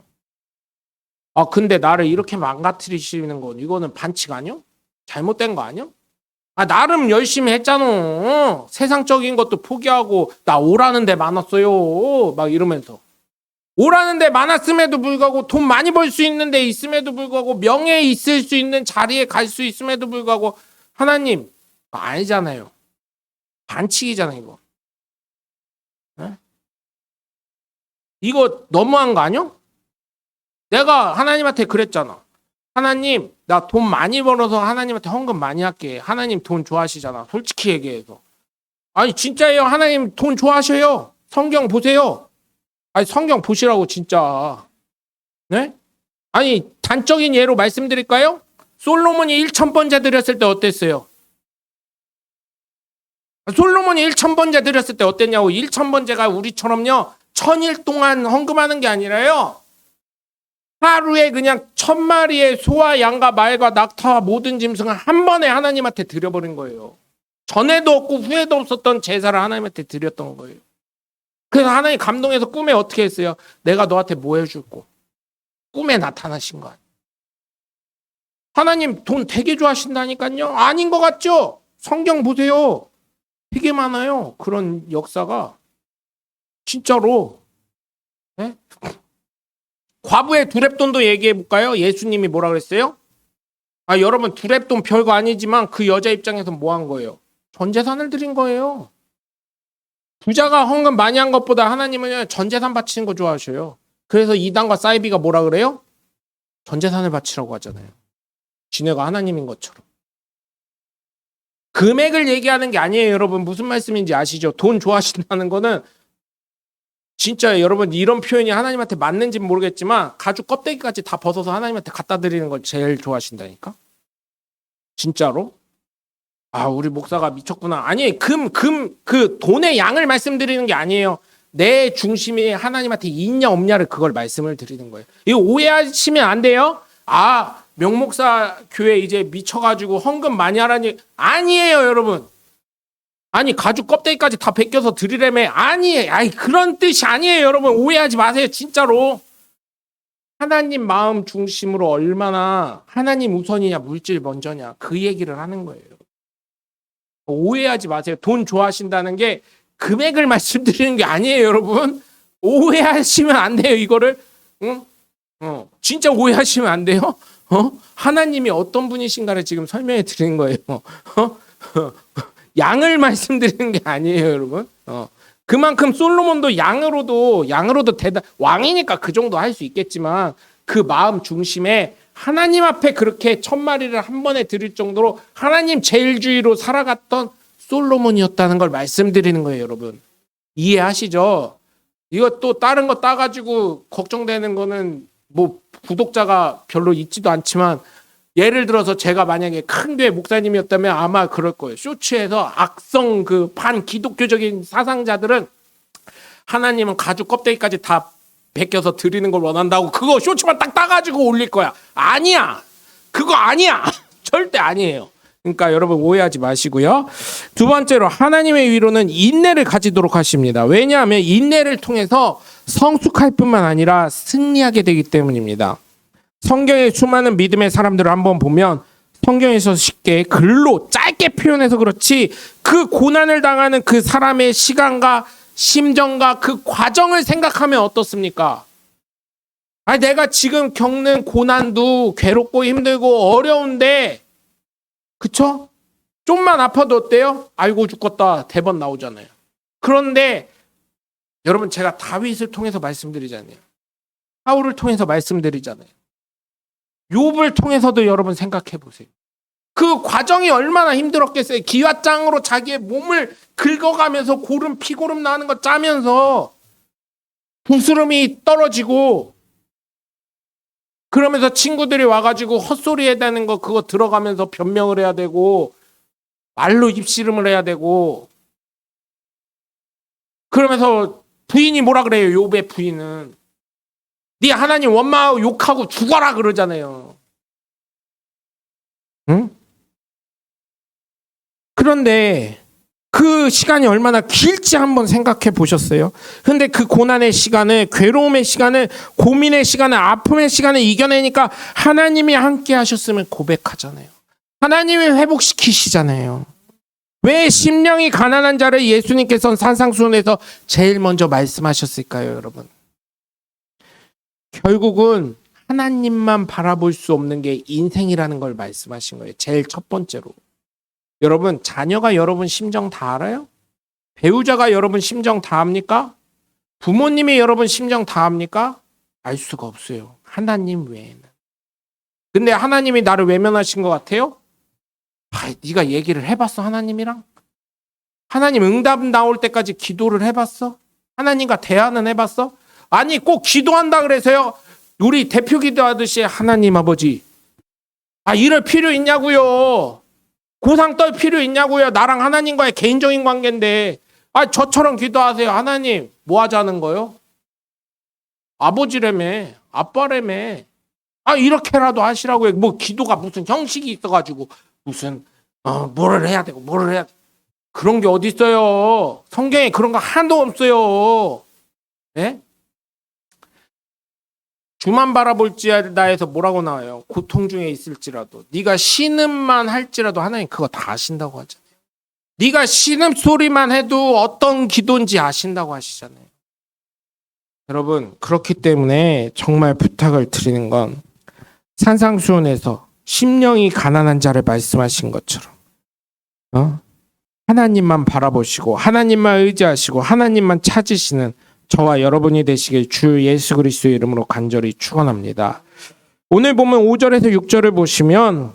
근데 나를 이렇게 망가뜨리시는 건 이거는 반칙 아니요? 잘못된 거 아니요? 나름 열심히 했잖아. 세상적인 것도 포기하고 나 오라는 데 많았어요. 막 이러면서. 오라는 데 많았음에도 불구하고 돈 많이 벌 수 있는 데 있음에도 불구하고 명예 있을 수 있는 자리에 갈 수 있음에도 불구하고 하나님 아니잖아요. 반칙이잖아요 이거. 네? 이거 너무한 거 아니요? 내가 하나님한테 그랬잖아. 하나님 나 돈 많이 벌어서 하나님한테 헌금 많이 할게. 하나님 돈 좋아하시잖아. 솔직히 얘기해서. 진짜예요. 하나님 돈 좋아하셔요. 성경 보세요. 성경 보시라고 진짜. 네? 단적인 예로 말씀드릴까요? 솔로몬이 1000번째 드렸을 때 어땠어요? 솔로몬이 1000번째 드렸을 때 어땠냐고. 1000번째가 우리처럼요 1000일 동안 헌금하는 게 아니라요 하루에 그냥 1000마리의 소와 양과 말과 낙타와 모든 짐승을 한 번에 하나님한테 드려버린 거예요. 전에도 없고 후에도 없었던 제사를 하나님한테 드렸던 거예요. 그래서 하나님 감동해서 꿈에 어떻게 했어요? 내가 너한테 뭐 해줄고. 꿈에 나타나신 거 아니에요. 하나님 돈 되게 좋아하신다니까요. 아닌 것 같죠? 성경 보세요. 되게 많아요. 그런 역사가. 진짜로. 네? 과부의 두렙돈도 얘기해 볼까요? 예수님이 뭐라 그랬어요? 여러분 두렙돈 별거 아니지만 그 여자 입장에서 뭐 한 거예요? 전 재산을 드린 거예요. 부자가 헌금 많이 한 것보다 하나님은 전 재산 바치는 거 좋아하셔요. 그래서 이단과 사이비가 뭐라 그래요? 전 재산을 바치라고 하잖아요. 지네가 하나님인 것처럼. 금액을 얘기하는 게 아니에요, 여러분. 무슨 말씀인지 아시죠? 돈 좋아하신다는 거는 진짜 여러분 이런 표현이 하나님한테 맞는지는 모르겠지만 가죽 껍데기까지 다 벗어서 하나님한테 갖다 드리는 걸 제일 좋아하신다니까? 진짜로? 우리 목사가 미쳤구나. 아니 그 돈의 양을 말씀드리는 게 아니에요. 내 중심이 하나님한테 있냐 없냐를 그걸 말씀을 드리는 거예요. 이거 오해하시면 안 돼요. 명목사 교회 이제 미쳐가지고 헌금 많이 하라니. 아니에요 여러분. 가죽 껍데기까지 다 벗겨서 드리려면 아니에요. 그런 뜻이 아니에요 여러분. 오해하지 마세요 진짜로. 하나님 마음 중심으로 얼마나 하나님 우선이냐 물질 먼저냐 그 얘기를 하는 거예요. 오해하지 마세요. 돈 좋아하신다는 게 금액을 말씀드리는 게 아니에요 여러분. 오해하시면 안 돼요 이거를. 진짜 오해하시면 안 돼요. 하나님이 어떤 분이신가를 지금 설명해 드리는 거예요. 양을 말씀드리는 게 아니에요 여러분. 그만큼 솔로몬도 양으로도 왕이니까 그 정도 할 수 있겠지만 그 마음 중심에 하나님 앞에 그렇게 1000마리를 한 번에 드릴 정도로 하나님 제일주의로 살아갔던 솔로몬이었다는 걸 말씀드리는 거예요 여러분. 이해하시죠? 이거 또 다른 거 따가지고 걱정되는 거는 뭐 구독자가 별로 있지도 않지만 예를 들어서 제가 만약에 큰 교회 목사님이었다면 아마 그럴 거예요. 쇼츠에서 악성 그 반기독교적인 사상자들은 하나님은 가죽 껍데기까지 다 벗겨서 드리는 걸 원한다고 그거 쇼츠만 딱 따가지고 올릴 거야. 아니야. 그거 아니야. 절대 아니에요. 그러니까 여러분 오해하지 마시고요. 두 번째로 하나님의 위로는 인내를 가지도록 하십니다. 왜냐하면 인내를 통해서 성숙할 뿐만 아니라 승리하게 되기 때문입니다. 성경의 수많은 믿음의 사람들을 한번 보면 성경에서 쉽게 글로 짧게 표현해서 그렇지 그 고난을 당하는 그 사람의 시간과 심정과 그 과정을 생각하면 어떻습니까? 아니 내가 지금 겪는 고난도 괴롭고 힘들고 어려운데 그쵸? 좀만 아파도 어때요? 아이고 죽겠다 대번 나오잖아요. 그런데 여러분 제가 다윗을 통해서 말씀드리잖아요. 사울을 통해서 말씀드리잖아요. 욥을 통해서도 여러분 생각해 보세요. 그 과정이 얼마나 힘들었겠어요. 기왓장으로 자기의 몸을 긁어가면서 고름 피고름 나는 거 짜면서 부스름이 떨어지고 그러면서 친구들이 와가지고 헛소리 해대는 거 그거 들어가면서 변명을 해야 되고 말로 입씨름을 해야 되고 그러면서 부인이 뭐라 그래요. 욥의 부인은 네 하나님 원망하고 욕하고 죽어라 그러잖아요. 응? 그런데 그 시간이 얼마나 길지 한번 생각해 보셨어요? 근데 그 고난의 시간을, 괴로움의 시간을, 고민의 시간을, 아픔의 시간을 이겨내니까 하나님이 함께 하셨음을 고백하잖아요. 하나님이 회복시키시잖아요. 왜 심령이 가난한 자를 예수님께서는 산상수훈에서 제일 먼저 말씀하셨을까요, 여러분? 결국은 하나님만 바라볼 수 없는 게 인생이라는 걸 말씀하신 거예요. 제일 첫 번째로. 여러분 자녀가 여러분 심정 다 알아요? 배우자가 여러분 심정 다 압니까? 부모님이 여러분 심정 다 압니까? 알 수가 없어요. 하나님 외에는. 근데 하나님이 나를 외면하신 것 같아요? 네가 얘기를 해봤어 하나님이랑? 하나님 응답 나올 때까지 기도를 해봤어? 하나님과 대화는 해봤어? 아니 꼭 기도한다 그래서요. 우리 대표 기도하듯이 하나님 아버지 이럴 필요 있냐고요. 고상 떨 필요 있냐고요. 나랑 하나님과의 개인적인 관계인데 저처럼 기도하세요. 하나님 뭐 하자는 거요? 아버지라며 아빠라며 이렇게라도 하시라고요. 뭐 기도가 무슨 형식이 있어가지고 무슨 뭐를 해야 되고 뭐를 해야 되고 그런 게 어디 있어요. 성경에 그런 거 하나도 없어요. 네? 주만 바라볼지어다에서 뭐라고 나와요? 고통 중에 있을지라도 네가 신음만 할지라도 하나님 그거 다 아신다고 하잖아요. 네가 신음 소리만 해도 어떤 기도인지 아신다고 하시잖아요. 여러분 그렇기 때문에 정말 부탁을 드리는 건 산상수훈에서 심령이 가난한 자를 말씀하신 것처럼 하나님만 바라보시고 하나님만 의지하시고 하나님만 찾으시는 저와 여러분이 되시길 주 예수 그리스도의 이름으로 간절히 축원합니다. 오늘 보면 5절에서 6절을 보시면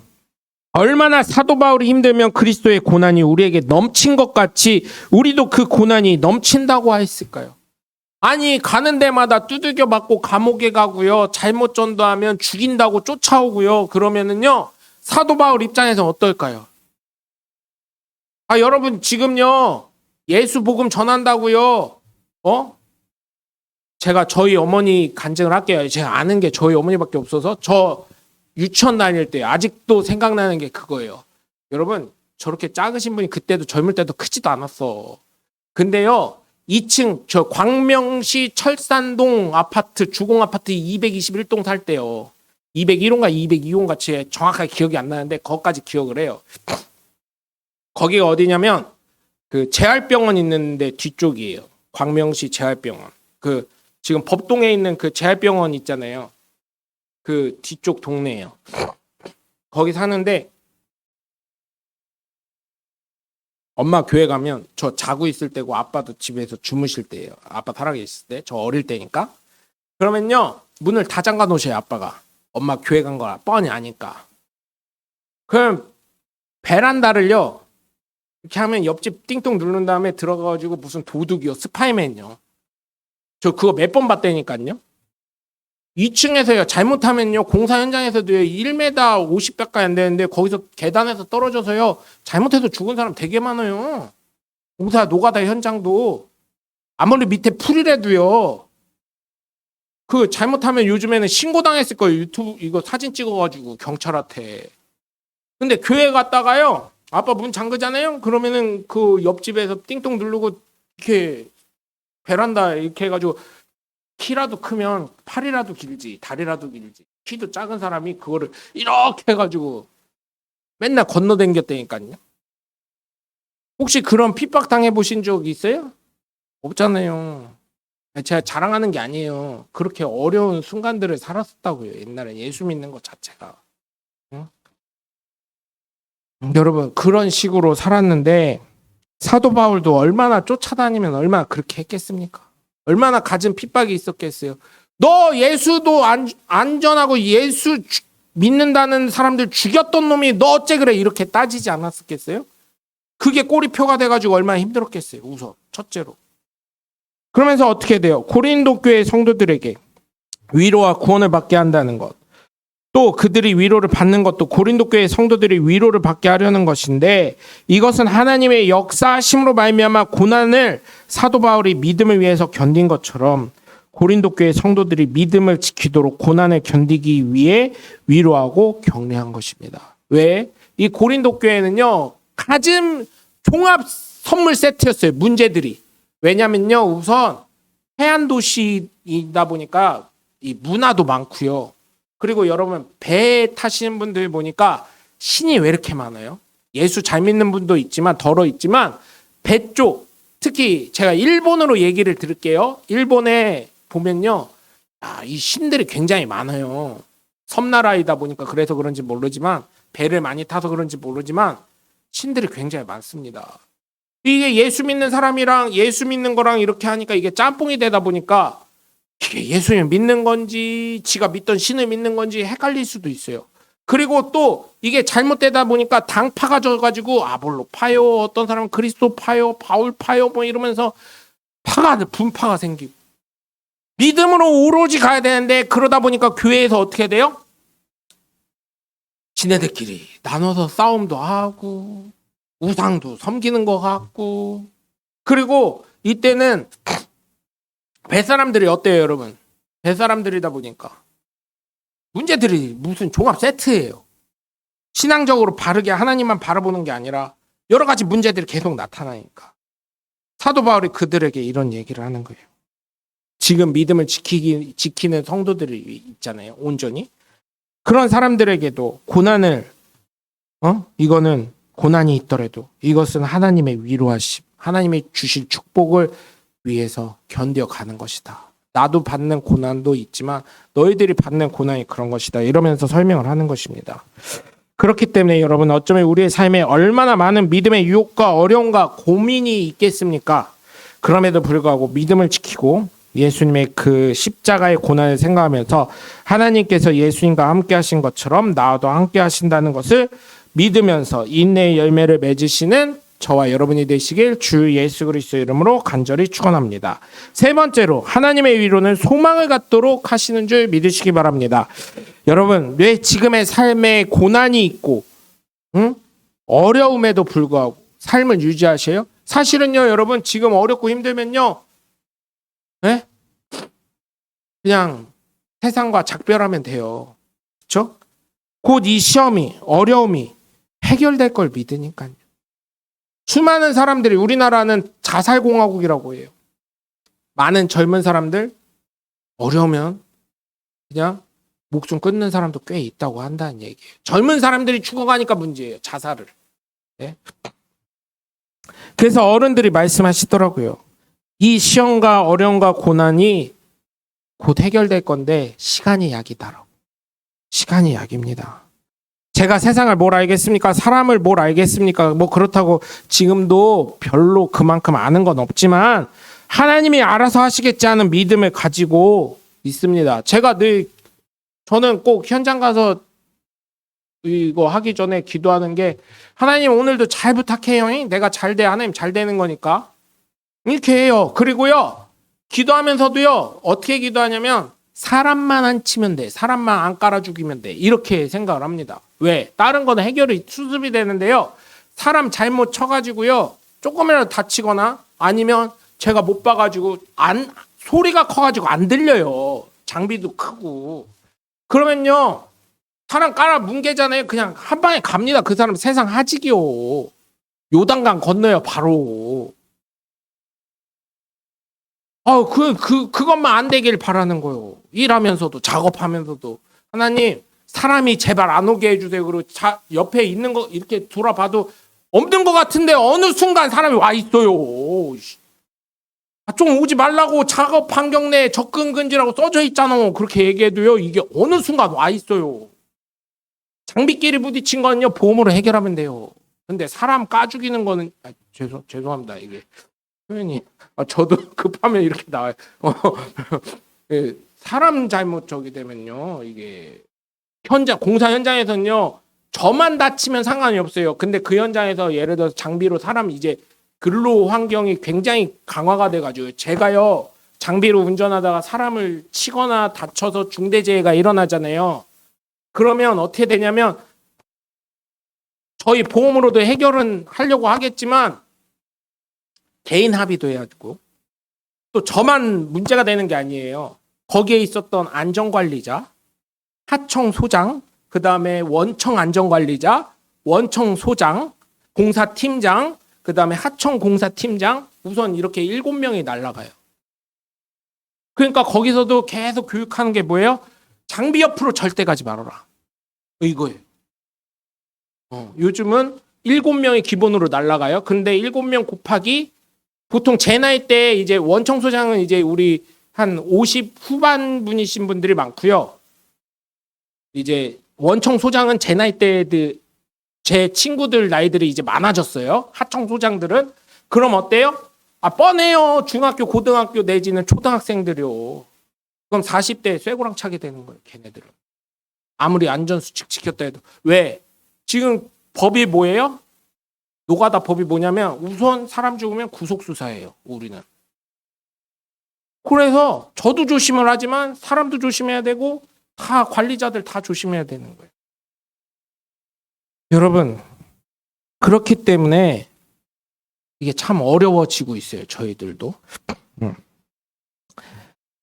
얼마나 사도 바울이 힘들면 그리스도의 고난이 우리에게 넘친 것 같이 우리도 그 고난이 넘친다고 했을까요? 아니 가는 데마다 두들겨 맞고 감옥에 가고요. 잘못 전도하면 죽인다고 쫓아오고요. 그러면은요 사도 바울 입장에서 어떨까요? 여러분 지금요 예수 복음 전한다고요. 제가 저희 어머니 간증을 할게요. 제가 아는 게 저희 어머니밖에 없어서 저 유치원 다닐 때 아직도 생각나는 게 그거예요. 여러분 저렇게 작으신 분이 그때도 젊을 때도 크지도 않았어. 근데요 2층 저 광명시 철산동 아파트 주공 아파트 221동 살 때요. 201호인가 202호 같이 정확하게 기억이 안 나는데 거기까지 기억을 해요. 거기가 어디냐면 그 재활병원 있는데 뒤쪽이에요. 광명시 재활병원. 그 지금 법동에 있는 그 재활병원 있잖아요. 그 뒤쪽 동네예요. 거기 사는데 엄마 교회 가면 저 자고 있을 때고 아빠도 집에서 주무실 때예요. 아빠 살아계실 때. 저 어릴 때니까. 그러면요. 문을 다 잠가 놓으셔요. 아빠가. 엄마 교회 간 거라 뻔히 아니까. 그럼 베란다를요. 이렇게 하면 옆집 띵동 누른 다음에 들어가가지고 무슨 도둑이요. 스파이맨요. 저 그거 몇 번 봤다니까요. 2층에서요. 잘못하면요. 공사 현장에서도요. 1m 50 가까이 안 되는데 거기서 계단에서 떨어져서요. 잘못해서 죽은 사람 되게 많아요. 공사 노가다 현장도. 아무리 밑에 풀이라도요. 그 잘못하면 요즘에는 신고당했을 거예요. 유튜브 이거 사진 찍어가지고 경찰한테. 근데 교회 갔다가요. 아빠 문 잠그잖아요. 그러면은 그 옆집에서 띵동 누르고 이렇게 베란다 이렇게 해가지고 키라도 크면 팔이라도 길지 다리라도 길지 키도 작은 사람이 그거를 이렇게 해가지고 맨날 건너댕겼다니까요. 혹시 그런 핍박 당해보신 적 있어요? 없잖아요. 제가 자랑하는 게 아니에요. 그렇게 어려운 순간들을 살았었다고요. 옛날에 예수 믿는 것 자체가. 응? 여러분 그런 식으로 살았는데 사도 바울도 얼마나 쫓아다니면 얼마나 그렇게 했겠습니까? 얼마나 갖은 핍박이 있었겠어요. 너 예수도 안전하고 예수 믿는다는 사람들 죽였던 놈이 너 어째 그래 이렇게 따지지 않았었겠어요? 그게 꼬리표가 돼가지고 얼마나 힘들었겠어요. 우선 첫째로. 그러면서 어떻게 돼요? 고린도 교회 성도들에게 위로와 구원을 받게 한다는 것. 또 그들이 위로를 받는 것도 고린도 교회 성도들이 위로를 받게 하려는 것인데 이것은 하나님의 역사하심으로 말미암아 고난을 사도 바울이 믿음을 위해서 견딘 것처럼 고린도 교회 성도들이 믿음을 지키도록 고난을 견디기 위해 위로하고 격려한 것입니다. 왜? 이 고린도 교회는요. 가진 종합 선물 세트였어요. 문제들이. 왜냐면요. 우선 해안 도시이다 보니까 이 문화도 많고요. 그리고 여러분 배 타시는 분들 보니까 신이 왜 이렇게 많아요? 예수 잘 믿는 분도 있지만 덜어 있지만 배 쪽 특히 제가 일본으로 얘기를 드릴게요. 일본에 보면요. 이 신들이 굉장히 많아요. 섬나라이다 보니까 그래서 그런지 모르지만 배를 많이 타서 그런지 모르지만 신들이 굉장히 많습니다. 이게 예수 믿는 사람이랑 예수 믿는 거랑 이렇게 하니까 이게 짬뽕이 되다 보니까 이게 예수님 믿는 건지 지가 믿던 신을 믿는 건지 헷갈릴 수도 있어요. 그리고 또 이게 잘못되다 보니까 당파가 져가지고 아볼로 파요 어떤 사람은 그리스도 파요 바울 파요 뭐 이러면서 분파가 생기고 믿음으로 오로지 가야 되는데 그러다 보니까 교회에서 어떻게 돼요? 지네들끼리 나눠서 싸움도 하고 우상도 섬기는 것 같고 그리고 이때는 뱃사람들이 어때요 여러분? 뱃사람들이다 보니까 문제들이 무슨 종합 세트예요. 신앙적으로 바르게 하나님만 바라보는 게 아니라 여러 가지 문제들이 계속 나타나니까 사도 바울이 그들에게 이런 얘기를 하는 거예요. 지금 믿음을 지키는 성도들이 있잖아요. 온전히. 그런 사람들에게도 고난을 이거는 고난이 있더라도 이것은 하나님의 위로하심 하나님의 주실 축복을 위해서 견뎌가는 것이다. 나도 받는 고난도 있지만 너희들이 받는 고난이 그런 것이다. 이러면서 설명을 하는 것입니다. 그렇기 때문에 여러분 어쩌면 우리의 삶에 얼마나 많은 믿음의 유혹과 어려움과 고민이 있겠습니까? 그럼에도 불구하고 믿음을 지키고 예수님의 그 십자가의 고난을 생각하면서 하나님께서 예수님과 함께 하신 것처럼 나와도 함께 하신다는 것을 믿으면서 인내의 열매를 맺으시는 저와 여러분이 되시길 주 예수 그리스도의 이름으로 간절히 축원합니다. 세 번째로 하나님의 위로는 소망을 갖도록 하시는 줄 믿으시기 바랍니다. 여러분 왜 지금의 삶에 고난이 있고 어려움에도 불구하고 삶을 유지하셔요? 사실은요 여러분 지금 어렵고 힘들면요 네? 그냥 세상과 작별하면 돼요. 그렇죠? 곧 이 시험이 어려움이 해결될 걸 믿으니까요. 수많은 사람들이 우리나라는 자살공화국이라고 해요. 많은 젊은 사람들 어려우면 그냥 목숨 끊는 사람도 꽤 있다고 한다는 얘기예요. 젊은 사람들이 죽어가니까 문제예요. 자살을. 네? 그래서 어른들이 말씀하시더라고요. 이 시험과 어려움과 고난이 곧 해결될 건데 시간이 약이다라고. 시간이 약입니다. 제가 세상을 뭘 알겠습니까? 사람을 뭘 알겠습니까? 뭐 그렇다고 지금도 별로 그만큼 아는 건 없지만 하나님이 알아서 하시겠지 하는 믿음을 가지고 있습니다. 저는 꼭 현장 가서 이거 하기 전에 기도하는 게 하나님 오늘도 잘 부탁해요. 내가 잘 돼. 하나님 잘 되는 거니까. 이렇게 해요. 그리고요. 기도하면서도요. 어떻게 기도하냐면 사람만 안 치면 돼. 사람만 안 깔아 죽이면 돼. 이렇게 생각을 합니다. 왜? 다른 거는 해결이 수습이 되는데요. 사람 잘못 쳐가지고요. 조금이라도 다치거나 아니면 제가 못 봐가지고 소리가 커가지고 안 들려요. 장비도 크고. 그러면요 사람 깔아 뭉개잖아요. 그냥 한 방에 갑니다. 그 사람 세상 하직이요. 요단강 건너요 바로. 그것만 안 되길 바라는 거요. 일하면서도 작업하면서도 하나님 사람이 제발 안 오게 해주세요. 그리고 옆에 있는 거 이렇게 돌아봐도 없는 것 같은데 어느 순간 사람이 와 있어요. 좀 오지 말라고 작업 환경 내에 접근 금지라고 써져 있잖아. 그렇게 얘기해도요 이게 어느 순간 와 있어요. 장비끼리 부딪힌 거는요 보험으로 해결하면 돼요. 근데 사람 까죽이는 거는 죄송합니다 이게 표현이 저도 급하면 이렇게 나와요. 예, 사람 잘못 저기 되면요 이게 공사 현장에서는요 저만 다치면 상관이 없어요. 근데 그 현장에서 예를 들어서 장비로 사람 이제 근로 환경이 굉장히 강화가 돼가지고 제가요 장비로 운전하다가 사람을 치거나 다쳐서 중대재해가 일어나잖아요. 그러면 어떻게 되냐면 저희 보험으로도 해결은 하려고 하겠지만 개인 합의도 해야 되고 또 저만 문제가 되는 게 아니에요. 거기에 있었던 안전관리자, 하청소장, 그 다음에 원청 안전관리자, 원청 소장, 공사팀장, 그 다음에 하청 공사팀장 우선 이렇게 7명이 날아가요. 그러니까 거기서도 계속 교육하는 게 뭐예요? 장비 옆으로 절대 가지 말아라. 이거예요. 요즘은 7명이 기본으로 날아가요. 근데 7명 곱하기 보통 제 나이 때 이제 원청소장은 이제 우리 한 50 후반 분이신 분들이 많고요. 이제 원청소장은 제 나이 때 제 친구들 나이들이 이제 많아졌어요. 하청소장들은 그럼 어때요? 뻔해요. 중학교, 고등학교 내지는 초등학생들이요. 그럼 40대 쇠고랑 차게 되는 거예요. 걔네들은. 아무리 안전수칙 지켰다 해도. 왜? 지금 법이 뭐예요? 노가다 법이 뭐냐면 우선 사람 죽으면 구속수사예요. 우리는. 그래서 저도 조심을 하지만 사람도 조심해야 되고 다 관리자들 다 조심해야 되는 거예요. 여러분 그렇기 때문에 이게 참 어려워지고 있어요. 저희들도.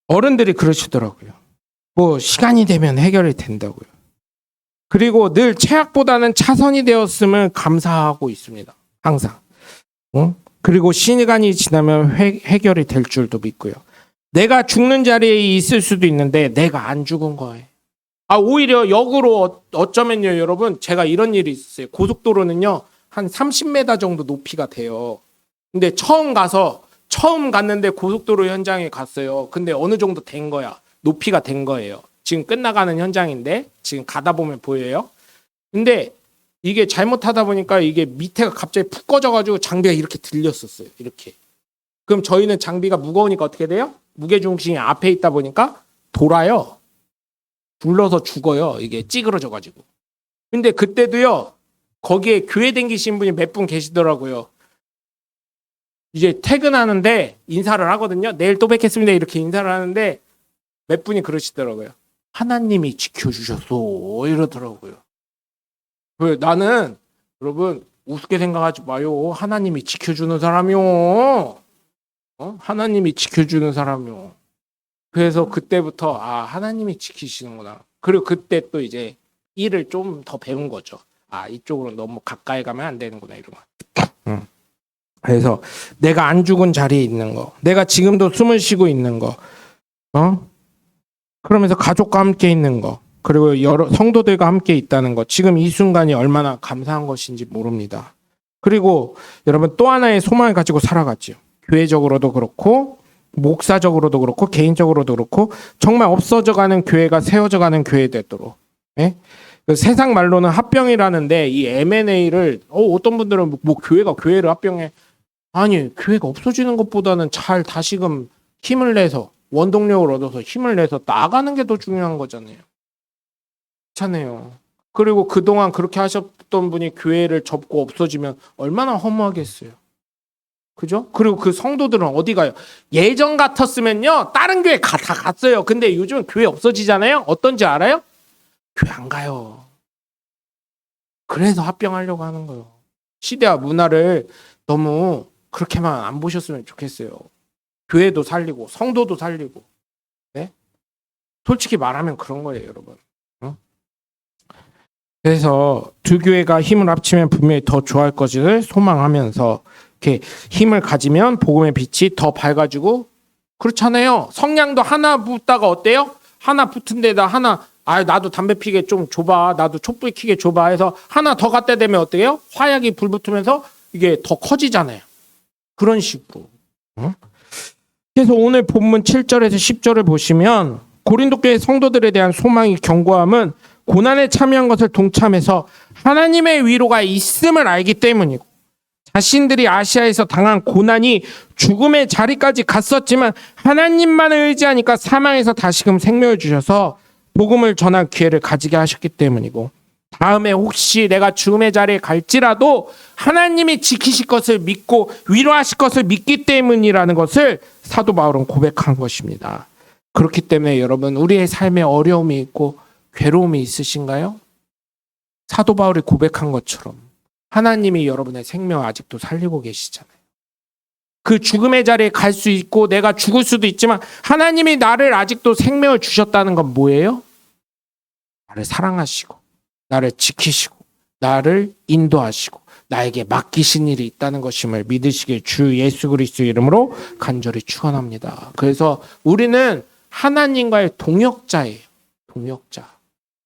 어른들이 그러시더라고요. 뭐 시간이 되면 해결이 된다고요. 그리고 늘 최악보다는 차선이 되었음을 감사하고 있습니다. 항상. 그리고 시간이 지나면 해결이 될 줄도 믿고요. 내가 죽는 자리에 있을 수도 있는데 내가 안 죽은 거예요. 오히려 역으로 어쩌면요 여러분 제가 이런 일이 있었어요. 고속도로는요 한 30m 정도 높이가 돼요. 근데 처음 갔는데 고속도로 현장에 갔어요. 근데 어느 정도 된 거야. 높이가 된 거예요. 지금 끝나가는 현장인데 지금 가다 보면 보여요. 근데 이게 잘못하다 보니까 이게 밑에가 갑자기 푹 꺼져가지고 장비가 이렇게 들렸었어요. 이렇게. 그럼 저희는 장비가 무거우니까 어떻게 돼요? 무게중심이 앞에 있다 보니까 돌아요. 굴러서 죽어요. 이게 찌그러져가지고. 근데 그때도요. 거기에 교회 댕기신 분이 몇 분 계시더라고요. 이제 퇴근하는데 인사를 하거든요. 내일 또 뵙겠습니다. 이렇게 인사를 하는데 몇 분이 그러시더라고요. 하나님이 지켜주셨어. 이러더라고요. 나는 여러분 우습게 생각하지 마요. 하나님이 지켜주는 사람이요. 하나님이 지켜주는 사람이요. 그래서 그때부터 하나님이 지키시는구나. 그리고 그때 또 이제 일을 좀 더 배운 거죠. 이쪽으로 너무 가까이 가면 안 되는구나 이런 거. 그래서 내가 안 죽은 자리에 있는 거, 내가 지금도 숨을 쉬고 있는 거, 그러면서 가족과 함께 있는 거, 그리고 여러 성도들과 함께 있다는 거, 지금 이 순간이 얼마나 감사한 것인지 모릅니다. 그리고 여러분 또 하나의 소망을 가지고 살아갔죠. 교회적으로도 그렇고 목사적으로도 그렇고 개인적으로도 그렇고 정말 없어져가는 교회가 세워져가는 교회 되도록. 세상 말로는 합병이라는데 이 M&A를 어떤 분들은 뭐 교회가 교회를 합병해. 아니 교회가 없어지는 것보다는 잘 다시금 힘을 내서 원동력을 얻어서 힘을 내서 나가는 게 더 중요한 거잖아요. 그렇잖아요. 그리고 그동안 그렇게 하셨던 분이 교회를 접고 없어지면 얼마나 허무하겠어요. 그죠? 그리고 그 성도들은 어디 가요? 예전 같았으면요 다른 교회 다 갔어요. 근데 요즘은 교회 없어지잖아요. 어떤지 알아요? 교회 안 가요. 그래서 합병하려고 하는 거예요. 시대와 문화를 너무 그렇게만 안 보셨으면 좋겠어요. 교회도 살리고 성도도 살리고. 네? 솔직히 말하면 그런 거예요, 여러분. 그래서 두 교회가 힘을 합치면 분명히 더 좋아할 것을 소망하면서 이렇게 힘을 가지면 복음의 빛이 더 밝아지고 그렇잖아요. 성냥도 하나 붙다가 어때요? 하나 붙은 데다 하나 나도 담배 피게 좀 줘봐. 나도 촛불 켜게 줘봐 해서 하나 더 갖다 대면 어때요? 화약이 불 붙으면서 이게 더 커지잖아요. 그런 식으로. 그래서 오늘 본문 7절에서 10절을 보시면 고린도 교회 성도들에 대한 소망이 견고함은 고난에 참여한 것을 동참해서 하나님의 위로가 있음을 알기 때문이고 자신들이 아시아에서 당한 고난이 죽음의 자리까지 갔었지만 하나님만을 의지하니까 사망에서 다시금 생명을 주셔서 복음을 전할 기회를 가지게 하셨기 때문이고 다음에 혹시 내가 죽음의 자리에 갈지라도 하나님이 지키실 것을 믿고 위로하실 것을 믿기 때문이라는 것을 사도 바울은 고백한 것입니다. 그렇기 때문에 여러분 우리의 삶에 어려움이 있고 괴로움이 있으신가요? 사도 바울이 고백한 것처럼 하나님이 여러분의 생명을 아직도 살리고 계시잖아요. 그 죽음의 자리에 갈 수 있고 내가 죽을 수도 있지만 하나님이 나를 아직도 생명을 주셨다는 건 뭐예요? 나를 사랑하시고 나를 지키시고 나를 인도하시고 나에게 맡기신 일이 있다는 것임을 믿으시길 주 예수 그리스도의 이름으로 간절히 축원합니다. 그래서 우리는 하나님과의 동역자예요. 동역자.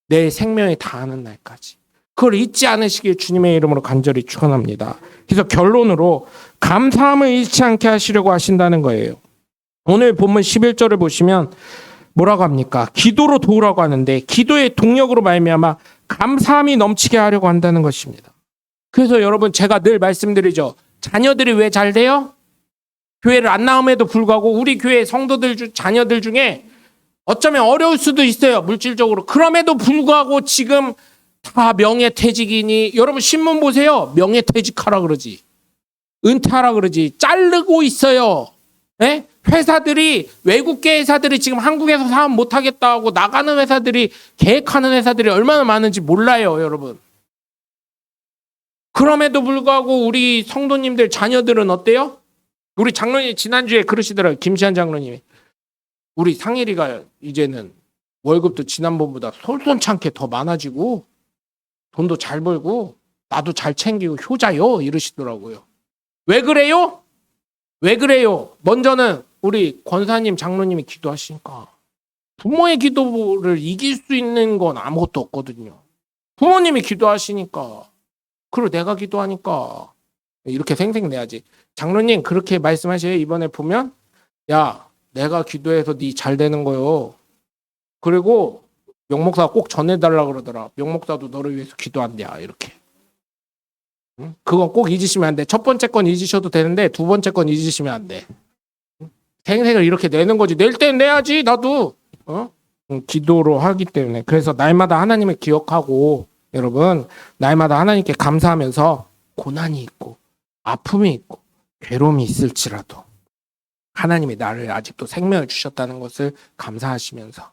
내 생명이 다하는 날까지. 그걸 잊지 않으시길 주님의 이름으로 간절히 축원합니다. 그래서 결론으로 감사함을 잃지 않게 하시려고 하신다는 거예요. 오늘 본문 11절을 보시면 뭐라고 합니까? 기도로 도우라고 하는데 기도의 동력으로 말미암아 감사함이 넘치게 하려고 한다는 것입니다. 그래서 여러분 제가 늘 말씀드리죠. 자녀들이 왜 잘 돼요? 교회를 안 나옴에도 불구하고 우리 교회 성도들 자녀들 중에 어쩌면 어려울 수도 있어요. 물질적으로. 그럼에도 불구하고 지금 다 명예퇴직이니 여러분 신문 보세요. 명예퇴직하라 그러지. 은퇴하라 그러지. 자르고 있어요. 네? 회사들이 외국계 회사들이 지금 한국에서 사업 못하겠다 하고 나가는 회사들이 계획하는 회사들이 얼마나 많은지 몰라요. 여러분. 그럼에도 불구하고 우리 성도님들 자녀들은 어때요? 우리 장로님 지난주에 그러시더라고요. 김시한 장로님이. 우리 상일이가 이제는 월급도 지난번보다 솔솔찮게 더 많아지고 돈도 잘 벌고 나도 잘 챙기고 효자요 이러시더라고요. 왜 그래요? 왜 그래요? 먼저는 우리 권사님 장로님이 기도하시니까 부모의 기도를 이길 수 있는 건 아무것도 없거든요. 부모님이 기도하시니까 그리고 내가 기도하니까 이렇게 생색내야지. 장로님 그렇게 말씀하셔요. 이번에 보면 야 내가 기도해서 네 잘 되는 거요. 그리고 명목사가 꼭 전해달라 그러더라. 명목사도 너를 위해서 기도한대야. 이렇게. 응? 그건 꼭 잊으시면 안 돼. 첫 번째 건 잊으셔도 되는데 두 번째 건 잊으시면 안 돼. 생색을 이렇게 내는 거지. 낼 땐 내야지 나도. 기도로 하기 때문에. 그래서 날마다 하나님을 기억하고 여러분 날마다 하나님께 감사하면서 고난이 있고 아픔이 있고 괴로움이 있을지라도 하나님이 나를 아직도 생명을 주셨다는 것을 감사하시면서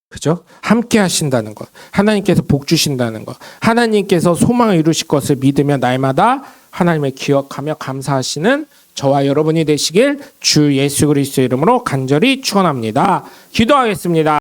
그죠? 함께 하신다는 것, 하나님께서 복 주신다는 것, 하나님께서 소망을 이루실 것을 믿으며 날마다 하나님을 기억하며 감사하시는 저와 여러분이 되시길 주 예수 그리스도의 이름으로 간절히 축원합니다. 기도하겠습니다.